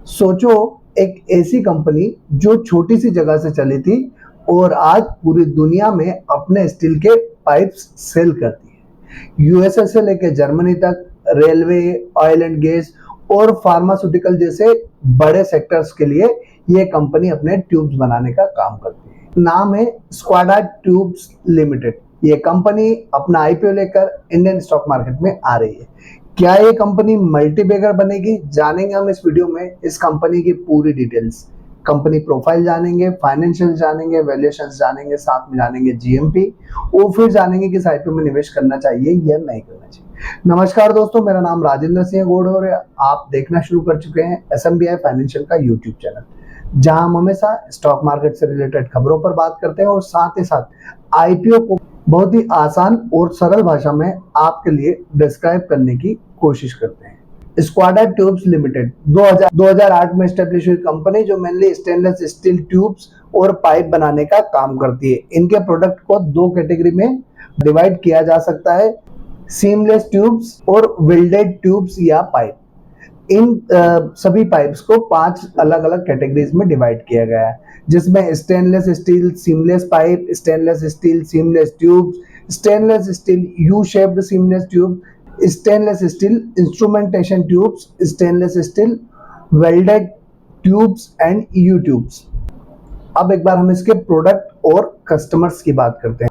सोचो, एक ऐसी कंपनी जो छोटी सी जगह से चली थी और आज पूरी दुनिया में अपने स्टील के पाइप्स सेल करती है। यूएसए से लेकर जर्मनी तक रेलवे, ऑयल एंड गैस और फार्मास्यूटिकल जैसे बड़े सेक्टर्स के लिए ये कंपनी अपने ट्यूब्स बनाने का काम करती है। नाम है स्क्वाडा ट्यूब्स लिमिटेड। ये कंपनी अपना आईपीओ लेकर इंडियन स्टॉक मार्केट में आ रही है। क्या ये कंपनी मल्टीबैगर बनेगी, जानेंगे हम इस वीडियो में इस कंपनी की पूरी डिटेल्स। कंपनी प्रोफाइल जानेंगे, फाइनेंशियल जानेंगे, वैल्यूएशंस जानेंगे, साथ में जानेंगे जीएमपी और फिर जानेंगे कि आईपीओ में निवेश करना चाहिए या नहीं करना चाहिए। नमस्कार दोस्तों, मेरा नाम राजेंद्र सिंह गौड़ और आप देखना शुरू कर चुके हैं एसएमबीआई फाइनेंशियल का यूट्यूब चैनल, जहां हम हमेशा स्टॉक मार्केट से रिलेटेड खबरों पर बात करते हैं और साथ ही साथ आईपीओ को बहुत ही आसान और सरल भाषा में आपके लिए डिस्क्राइब करने की कोशिश करते हैं। स्क्वाडा ट्यूब्स लिमिटेड 2008 में एस्टेब्लिश हुई कंपनी जो मेनली स्टेनलेस स्टील ट्यूब्स और पाइप बनाने का काम करती है। इनके प्रोडक्ट को दो कैटेगरी में डिवाइड किया जा सकता है, सीमलेस ट्यूब्स और वेल्डेड ट्यूब्स या पाइप। इन सभी पाइप्स को 5 अलग अलग कैटेगरीज में डिवाइड किया गया है, जिसमें stainless steel seamless pipe, stainless steel seamless tubes, stainless still U shaped seamless tube, stainless steel instrumentation tubes, stainless steel welded tubes and you tubes. अब एक बार हम इसके प्रोडक्ट और कस्टमर्स की बात करते हैं।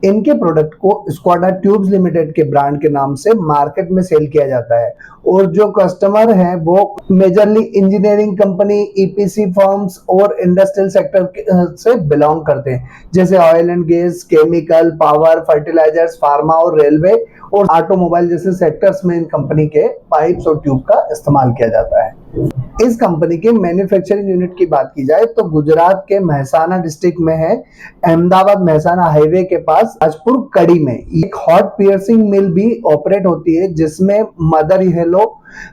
इनके प्रोडक्ट को स्क्वाडा ट्यूब्स लिमिटेड के ब्रांड के नाम से मार्केट में सेल किया जाता है और जो कस्टमर हैं वो majorly engineering company, EPC firms और इंडस्ट्रियल सेक्टर से बिलोंग करते हैं, जैसे oil and gas, chemical, power, fertilisers, pharma और रेलवे और ऑटोमोबाइल जैसे सेक्टर्स में इन कंपनी के पाइप्स और ट्यूब का इस्तेमाल किया जाता है। इस कंपनी के मैन्युफैक्चरिंग यूनिट की बात की जाए तो गुजरात के महसाना डिस्ट्रिक्ट में है, अहमदाबाद महसाना हाईवे के पास राजपुर कड़ी में। एक हॉट पियर्सिंग मिल भी ऑपरेट होती है जिसमें मदर येलो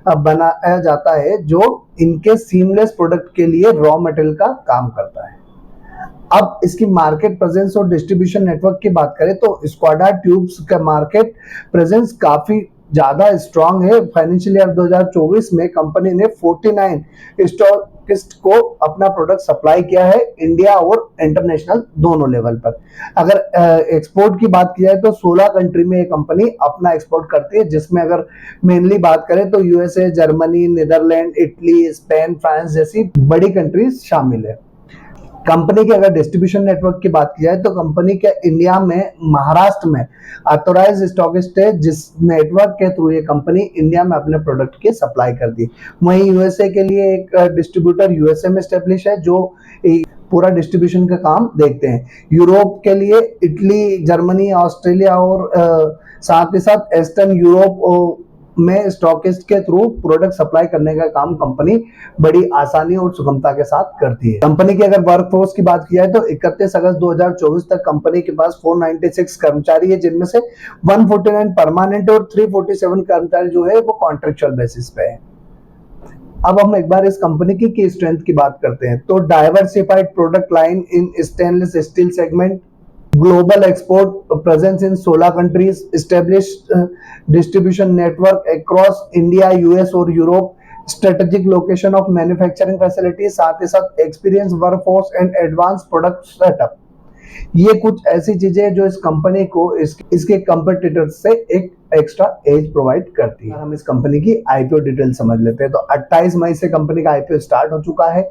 बनाया जाता है, जो इनके सीमलेस प्रोडक्ट के लिए रॉ मटेरियल का काम करता है। अब इसकी मार्केट प्रेजेंस और डिस्ट्रीब्यूशन नेटवर्क की बात करें तो स्क्वाडा ट्यूब्स का मार्केट प्रेजेंस काफी ज्यादा स्ट्रांग है। फाइनेंशियल ईयर 2024 में कंपनी ने 49 स्टॉकिस्ट को अपना प्रोडक्ट सप्लाई किया है, इंडिया और इंटरनेशनल दोनों लेवल पर। अगर एक्सपोर्ट की बात की जाए तो 16 कंट्री में ये कंपनी अपना एक्सपोर्ट करती है, जिसमें अगर मेनली बात करें तो USA, Germany, Netherlands, Italy, Spain, France जैसी बड़ी कंट्रीज शामिल है। कंपनी के अगर डिस्ट्रीब्यूशन नेटवर्क की बात की जाए तो कंपनी के इंडिया में महाराष्ट्र में ऑथोराइज स्टॉकिस्ट है, जिस नेटवर्क के थ्रू ये कंपनी इंडिया में अपने प्रोडक्ट की सप्लाई करती है। वहीं यूएसए के लिए एक डिस्ट्रीब्यूटर यूएसए में स्टेब्लिश है जो पूरा डिस्ट्रीब्यूशन का काम देखते हैं। यूरोप के लिए इटली, जर्मनी, ऑस्ट्रेलिया और साथ ही साथ ईस्टर्न यूरोप में स्टॉकिस्ट के थ्रू प्रोडक्ट सप्लाई करने का काम कंपनी बड़ी आसानी और सुगमता के साथ करती है। कंपनी की अगर वर्कफोर्स की बात की जाए तो 31 अगस्त 2024 तक कंपनी के पास 496 कर्मचारी है, जिनमें से 149 परमानेंट और 347 कर्मचारी जो है वो कॉन्ट्रेक्चुअल बेसिस पे है। अब हम एक बार इस कंपनी की स्ट्रेंथ की बात करते हैं तो diversified product line in stainless steel segment, global export presence in 16 countries, established distribution network across India, US और Europe, strategic location of manufacturing facilities, साथ ही साथ experienced workforce and advanced product setup। ये कुछ ऐसी चीजें जो इस कंपनी को इसके कंपटीटर से एक एक्स्ट्रा एज प्रोवाइड करती है। हम इस कंपनी की आईपीओ डिटेल समझ लेते हैं तो 28 मई से कंपनी का आईपीओ स्टार्ट हो चुका है,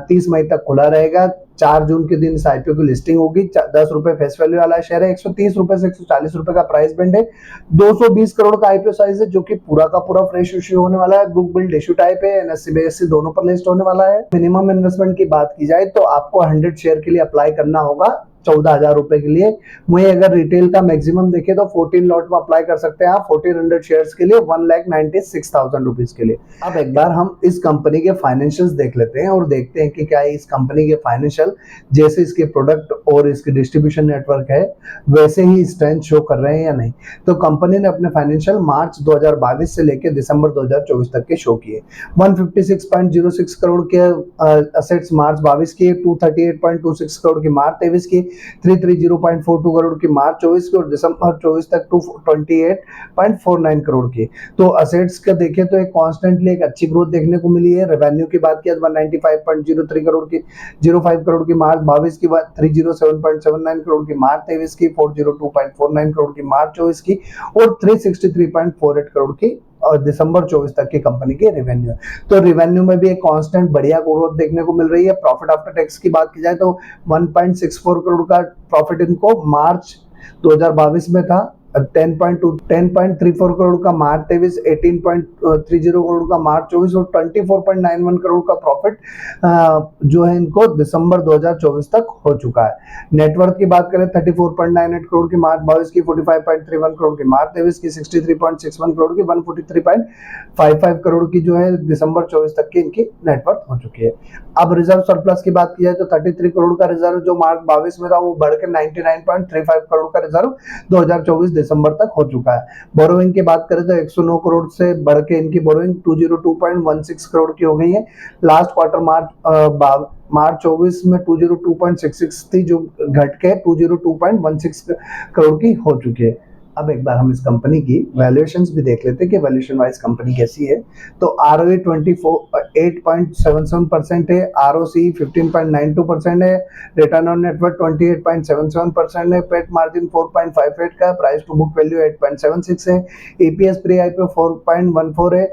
30 मई तक खुला रहेगा। 4 जून के दिन इस आईपीओ की लिस्टिंग होगी। 10 रुपए फेस वैल्यू वाला शेयर है, 130 रुपए से 140 रुपए का प्राइस बैंड है। 220 करोड़ का आईपीओ साइज है, जो कि पूरा का पूरा फ्रेश इश्यू होने वाला है। बुक बिल्ड इश्यू टाइप है, एनएससी बीएससी दोनों पर लिस्ट होने वाला है। मिनिमम इन्वेस्टमेंट की बात की जाए तो आपको 100 शेयर के लिए अप्लाई करना होगा 14,000 रुपए के लिए। वहीं अगर रिटेल का मैक्सिमम देखें तो 14 लॉट में अप्लाई कर सकते हैं आप 1400 शेयर्स के लिए 1,96,000 रुपीज के लिए। अब एक बार हम इस कंपनी के फाइनेंशियल्स देख लेते हैं और देखते हैं कि क्या इस कंपनी के फाइनेंशियल जैसे इसके प्रोडक्ट और इसके डिस्ट्रीब्यूशन नेटवर्क है वैसे ही स्ट्रेंथ शो कर रहे हैं या नहीं। तो कंपनी ने अपने फाइनेंशियल मार्च 2022 से लेकर दिसंबर 2024 तक के शो किए। 156.06 करोड़ के असेट्स मार्च 22 की, 238.26 करोड़ की मार्च 23 की, 330.42 करोड़ की मार्च 24 की और दिसंबर 24 तक 228.49 करोड़ की। तो असेट्स का देखें तो एक कॉन्स्टेंटली एक अच्छी ग्रोथ देखने को मिली है। रेवेन्यू की बात किया 195.03 करोड़ की 05 करोड़ की मार्च 22 की बात 307.79 करोड़ की मार्च 23 की 402.49 करोड़ की मार्च 24 की और 363.48 करोड़ की और दिसंबर 24 तक की कंपनी की रेवेन्यू। तो रेवेन्यू में भी एक कांस्टेंट बढ़िया ग्रोथ देखने को मिल रही है। प्रॉफिट आफ्टर टैक्स की बात की जाए तो 1.64 करोड़ का प्रॉफिट इनको मार्च 2022 में था। 10.34 करोड़ का मार्च 23, 18.30 करोड़ का मार्च 24 और 24.91 करोड़ का प्रॉफिट जो है इनको दिसंबर 2024 तक हो चुका है। नेटवर्थ की बात करें 34.98 करोड़ की मार्च 22 की, 45.31 करोड़ की मार्च 23 की, 63.61 करोड़ की, 143.55 करोड़ की जो है दिसंबर 24 तक की इनकी नेटवर्थ हो चुकी है। अब रिजर्व सरप्लस की बात की जाए तो 33 करोड़ का रिजर्व जो मार्च 22 में था वो बढ़कर 99.35 करोड़ का रिजर्व 2024 दिसंबर तक हो चुका है। बोरोइंग की बात करें तो 109 करोड़ से बढ़ के इनकी बोरोइंग 202.16 करोड़ की हो गई है। लास्ट क्वार्टर मार्च 24 में 202.66 थी जो घट के 202.16 करोड़ की हो चुकी है। अब एक बार हम इस कंपनी की वैल्यूएशंस भी देख लेते हैं कि वैल्यूएशन वाइज कंपनी कैसी है। तो ROE 8.77% है, ROC 15.92% है, रिटर्न ऑन नेटवर्थ 28.77% है, पेट मार्जिन 4.58 का, प्राइस टू बुक वैल्यू 8.76 है, EPS प्री IPO 4.14 है,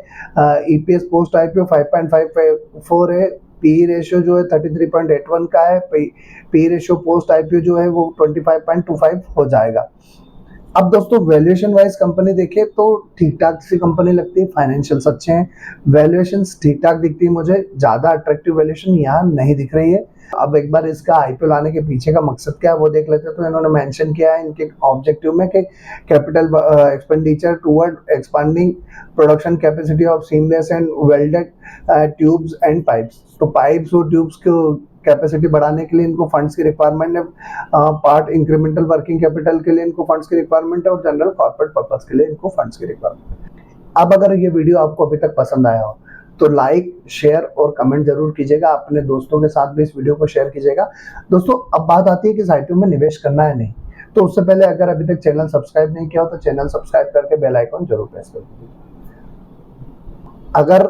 EPS पोस्ट IPO 5.54 है, पी रेशियो जो है 33.81 का है, पी रेशियो पोस्ट IPO जो है वो 25.25 हो जाएगा। अब दोस्तों वैल्यूएशन वाइज कंपनी देखें तो ठीक ठाक सी कंपनी लगती है, फाइनेंशियल्स अच्छे हैं, वैल्यूएशन ठीक ठाक दिखती है मुझे, ज्यादा अट्रैक्टिव वैल्यूएशन यहाँ नहीं दिख रही है। अब एक बार इसका IPO लाने के पीछे का मकसद क्या है वो देख लेते हैं। तो इन्होंने मेंशन किया है इनके ऑब्जेक्टिव में कि capital expenditure toward expanding production capacity of seamless and welded tubes and pipes. तो पाइप्स और ट्यूब्स को कैपेसिटी बढ़ाने के लिए इनको फंड्स की रिक्वायरमेंट है, पार्ट इंक्रीमेंटल वर्किंग कैपिटल के लिए इनको फंड्स की रिक्वायरमेंट है और जनरल कॉर्पोरेट पर्पस के लिए इनको फंड्स की रिक्वायरमेंट है। अब अगर ये वीडियो आपको अभी तक पसंद आया हो तो लाइक, शेयर और कमेंट जरूर कीजिएगा, अपने दोस्तों के साथ भी इस वीडियो को शेयर कीजिएगा। दोस्तों अब बात आती है कि इस IPO में निवेश करना है नहीं, तो उससे पहले अगर अभी तक चैनल सब्सक्राइब नहीं किया हो तो चैनल सब्सक्राइब करके बेल आइकन जरूर प्रेस कर दीजिए। अगर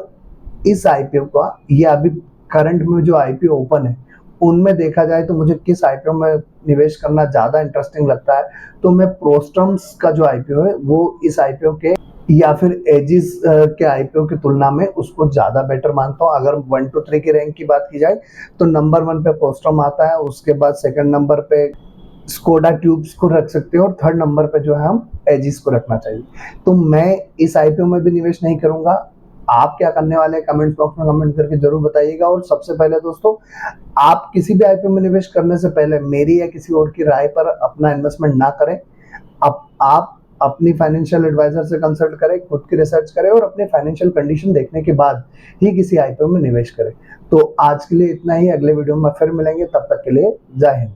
इस IPO का ये अभी करंट में जो IPO ओपन है उनमें देखा जाए तो मुझे किस IPO में निवेश करना ज्यादा इंटरेस्टिंग लगता है, तो मैं प्रोस्ट्रम्स का जो IPO है वो इस IPO के या फिर एजिस के IPO की तुलना में उसको ज्यादा बेटर मानता हूँ। अगर 1 to 3 की रैंक की बात की जाए तो नंबर 1 पे प्रोस्ट्रम आता है, उसके बाद सेकंड नंबर पे स्कोडा ट्यूब्स को रख सकते हो और थर्ड नंबर पे जो है हम एजिस को रखना चाहिए। तो मैं इस IPO में भी निवेश नहीं करूंगा। आप क्या करने वाले हैं कमेंट बॉक्स में कमेंट करके जरूर बताइएगा। और सबसे पहले दोस्तों आप किसी भी IPO में निवेश करने से पहले मेरी या किसी और की राय पर अपना इन्वेस्टमेंट ना करें। आप अपनी फाइनेंशियल एडवाइजर से कंसल्ट करें, खुद की रिसर्च करें और अपनी फाइनेंशियल कंडीशन देखने के बाद ही किसी IPO में निवेश करें। तो आज के लिए इतना ही, अगले वीडियो में फिर मिलेंगे, तब तक के लिए जय हिंद।